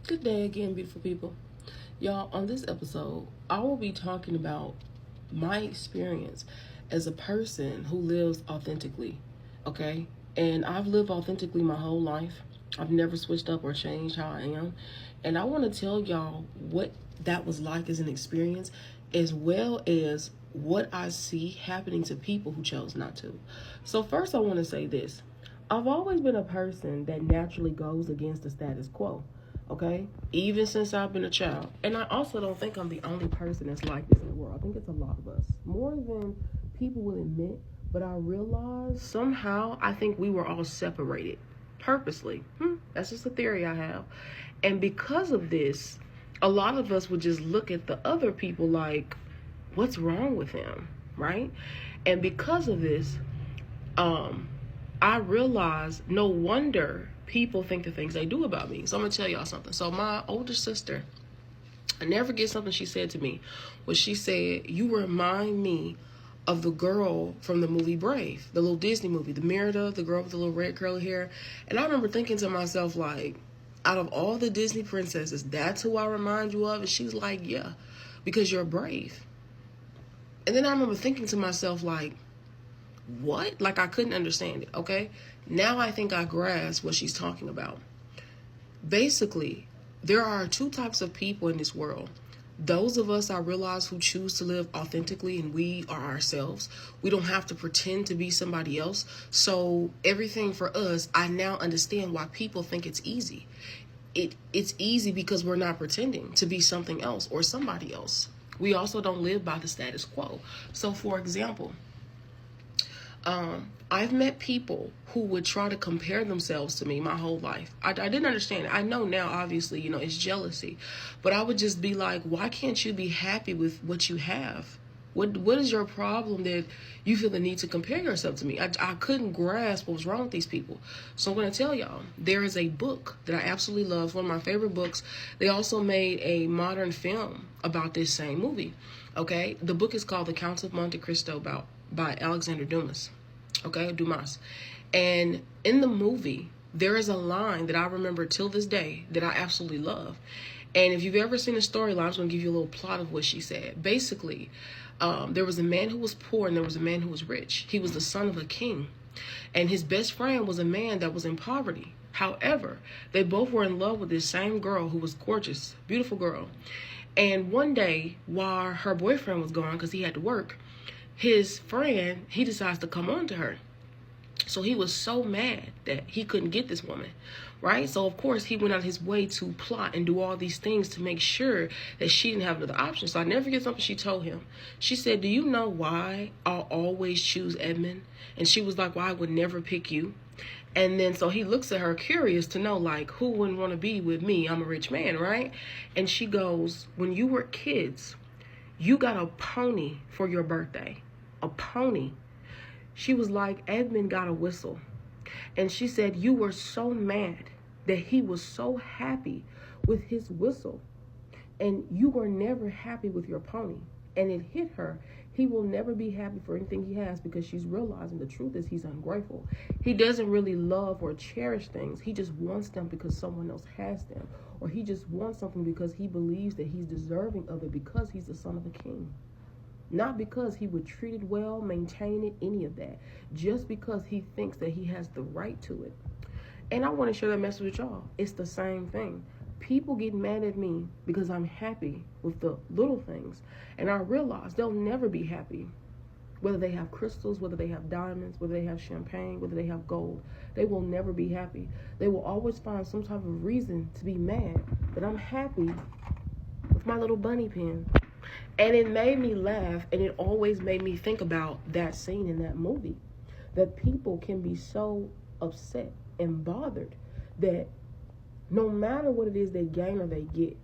Good day again, beautiful people. Y'all, on this episode, I will be talking about my experience as a person who lives authentically, okay? And I've lived authentically my whole life. I've never switched up or changed how I am. And I want to tell y'all what that was like as an experience, as well as what I see happening to people who chose not to. So, first, I want to say this. I've always been a person that naturally goes against the status quo, okay? Even since I've been a child. And I also don't think I'm the only person that's like this in the world. I think it's a lot of us. More than people will admit, but I realize somehow I think we were all separated purposely. That's just a theory I have. And because of this, a lot of us would just look at the other people like, what's wrong with him, right? And because of this, I realized no wonder people think the things they do about me. So I'm gonna tell y'all something. So my older sister, I never forget something she said to me. Was she said, "You remind me of the girl from the movie Brave, the little Disney movie, the Merida, the girl with the little red curly hair." And I remember thinking to myself, like, out of all the Disney princesses, that's who I remind you of? And she's like, yeah, because you're brave. And then I remember thinking to myself, like, what? Like, I couldn't understand it, okay? Now I think I grasp what she's talking about. Basically, there are two types of people in this world. Those of us, I realize, who choose to live authentically, and we are ourselves. We don't have to pretend to be somebody else. So everything for us, I now understand why people think it's easy. It's easy because we're not pretending to be something else or somebody else. We also don't live by the status quo. So, for example, I've met people who would try to compare themselves to me my whole life. I didn't understand it. I know now, obviously, it's jealousy. But I would just be like, why can't you be happy with what you have? What is your problem that you feel the need to compare yourself to me? I couldn't grasp what was wrong with these people. So I'm going to tell y'all, there is a book that I absolutely love. It's one of my favorite books. They also made a modern film about this same movie. Okay? The book is called The Count of Monte Cristo by Alexander Dumas. Okay, Dumas. And in the movie, there is a line that I remember till this day that I absolutely love. And if you've ever seen the storyline, I'm just going to give you a little plot of what she said. Basically, there was a man who was poor and there was a man who was rich. He was the son of a king. And his best friend was a man that was in poverty. However, they both were in love with this same girl who was gorgeous, beautiful girl. And one day, while her boyfriend was gone because he had to work, his friend, he decides to come on to her. So he was so mad that he couldn't get this woman, right? So, of course, he went out his way to plot and do all these things to make sure that she didn't have another option. So I never forget something she told him. She said, "Do you know why I'll always choose Edmund?" And she was like, "Well, I would never pick you." And then so he looks at her curious to know, like, who wouldn't want to be with me? I'm a rich man, right? And she goes, "When you were kids, you got a pony for your birthday. A pony." She was like, "Edmund got a whistle." And she said, "You were so mad that he was so happy with his whistle. And you were never happy with your pony." And it hit her. He will never be happy for anything he has because she's realizing the truth is he's ungrateful. He doesn't really love or cherish things. He just wants them because someone else has them. Or he just wants something because he believes that he's deserving of it because he's the son of a king. Not because he would treat it well, maintain it, any of that. Just because he thinks that he has the right to it. And I want to share that message with y'all. It's the same thing. People get mad at me because I'm happy with the little things. And I realize they'll never be happy. Whether they have crystals, whether they have diamonds, whether they have champagne, whether they have gold. They will never be happy. They will always find some type of reason to be mad that I'm happy with my little bunny pen. And it made me laugh, and it always made me think about that scene in that movie. That people can be so upset and bothered that no matter what it is they gain or they get,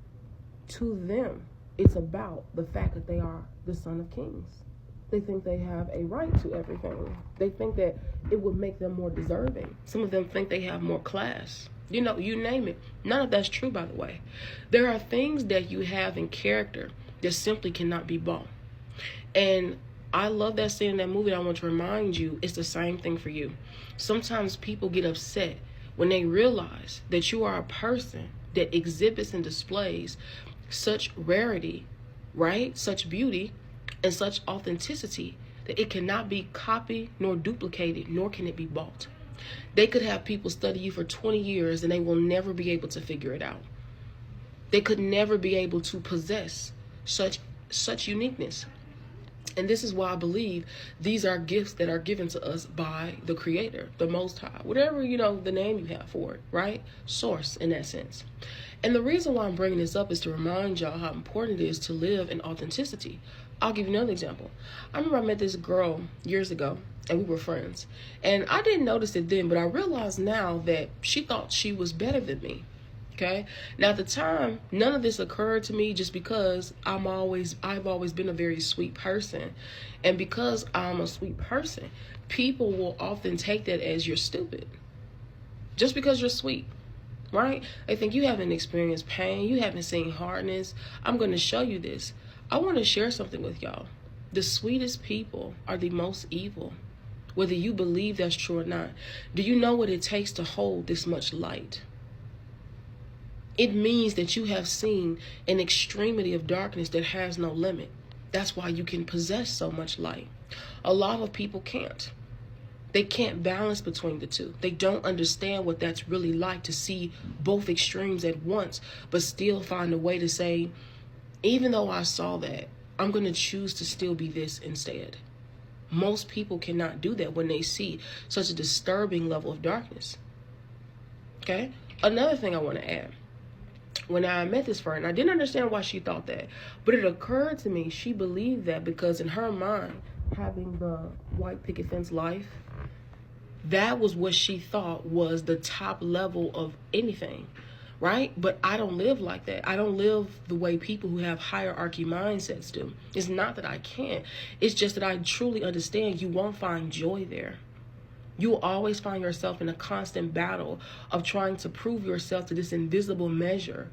to them, it's about the fact that they are the son of kings. They think they have a right to everything. They think that it would make them more deserving. Some of them think they have more class. You name it. None of that's true, by the way. There are things that you have in character that simply cannot be bought. And I love that scene in that movie. I want to remind you, it's the same thing for you. Sometimes people get upset when they realize that you are a person that exhibits and displays such rarity, right? Such beauty and such authenticity that it cannot be copied nor duplicated, nor can it be bought. They could have people study you for 20 years and they will never be able to figure it out. They could never be able to possess such uniqueness. And this is why I believe these are gifts that are given to us by the Creator, the Most High, whatever, the name you have for it, right? Source, in that sense. And the reason why I'm bringing this up is to remind y'all how important it is to live in authenticity. I'll give you another example. I remember I met this girl years ago, and we were friends. And I didn't notice it then, but I realize now that she thought she was better than me. Okay. Now at the time, none of this occurred to me just because I've always been a very sweet person. And because I'm a sweet person, people will often take that as you're stupid. Just because you're sweet, right? They think you haven't experienced pain, you haven't seen hardness. I'm going to show you this. I want to share something with y'all. The sweetest people are the most evil, whether you believe that's true or not. Do you know what it takes to hold this much light? It means that you have seen an extremity of darkness that has no limit. That's why you can possess so much light. A lot of people can't. They can't balance between the two. They don't understand what that's really like to see both extremes at once, but still find a way to say, even though I saw that, I'm going to choose to still be this instead. Most people cannot do that when they see such a disturbing level of darkness. Okay? Another thing I want to add. When I met this friend, I didn't understand why she thought that, but it occurred to me she believed that because in her mind, having the white picket fence life, that was what she thought was the top level of anything, right? But I don't live like that. I don't live the way people who have hierarchy mindsets do. It's not that I can't. It's just that I truly understand you won't find joy there. You will always find yourself in a constant battle of trying to prove yourself to this invisible measure,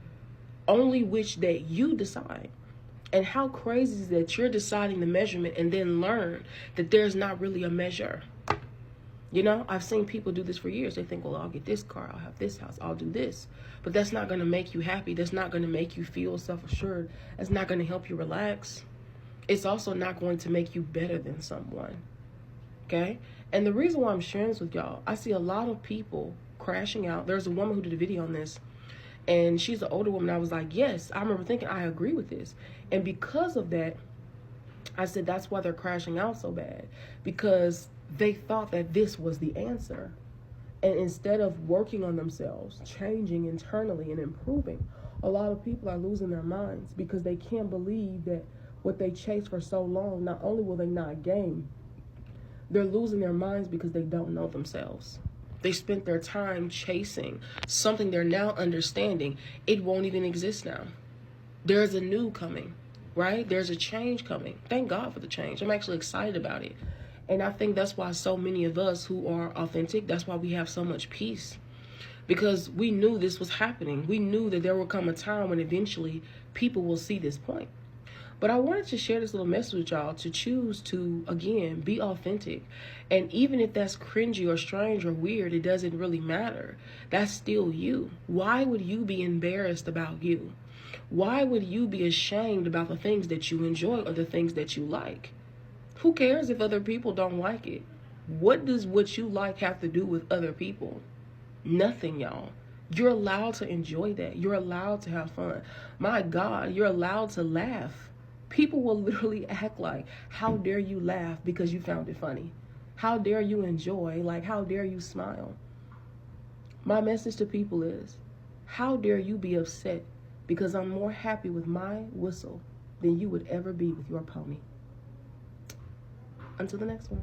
only which that you decide. And how crazy is that you're deciding the measurement and then learn that there's not really a measure. I've seen people do this for years. They think, well, I'll get this car, I'll have this house, I'll do this. But that's not going to make you happy. That's not going to make you feel self-assured. That's not going to help you relax. It's also not going to make you better than someone. Okay? And the reason why I'm sharing this with y'all, I see a lot of people crashing out. There's a woman who did a video on this, and she's an older woman. I was like, yes, I remember thinking, I agree with this. And because of that, I said, that's why they're crashing out so bad, because they thought that this was the answer. And instead of working on themselves, changing internally and improving, a lot of people are losing their minds because they can't believe that what they chased for so long, not only will they not gain, they're losing their minds because they don't know themselves. They spent their time chasing something they're now understanding. It won't even exist now. There's a new coming, right? There's a change coming. Thank God for the change. I'm actually excited about it. And I think that's why so many of us who are authentic, that's why we have so much peace. Because we knew this was happening. We knew that there will come a time when eventually people will see this point. But I wanted to share this little message with y'all to choose to, again, be authentic. And even if that's cringy or strange or weird, it doesn't really matter. That's still you. Why would you be embarrassed about you? Why would you be ashamed about the things that you enjoy or the things that you like? Who cares if other people don't like it? What does what you like have to do with other people? Nothing, y'all. You're allowed to enjoy that. You're allowed to have fun. My God, you're allowed to laugh. People will literally act like, how dare you laugh because you found it funny? How dare you enjoy? Like, how dare you smile? My message to people is, how dare you be upset because I'm more happy with my whistle than you would ever be with your pony? Until the next one.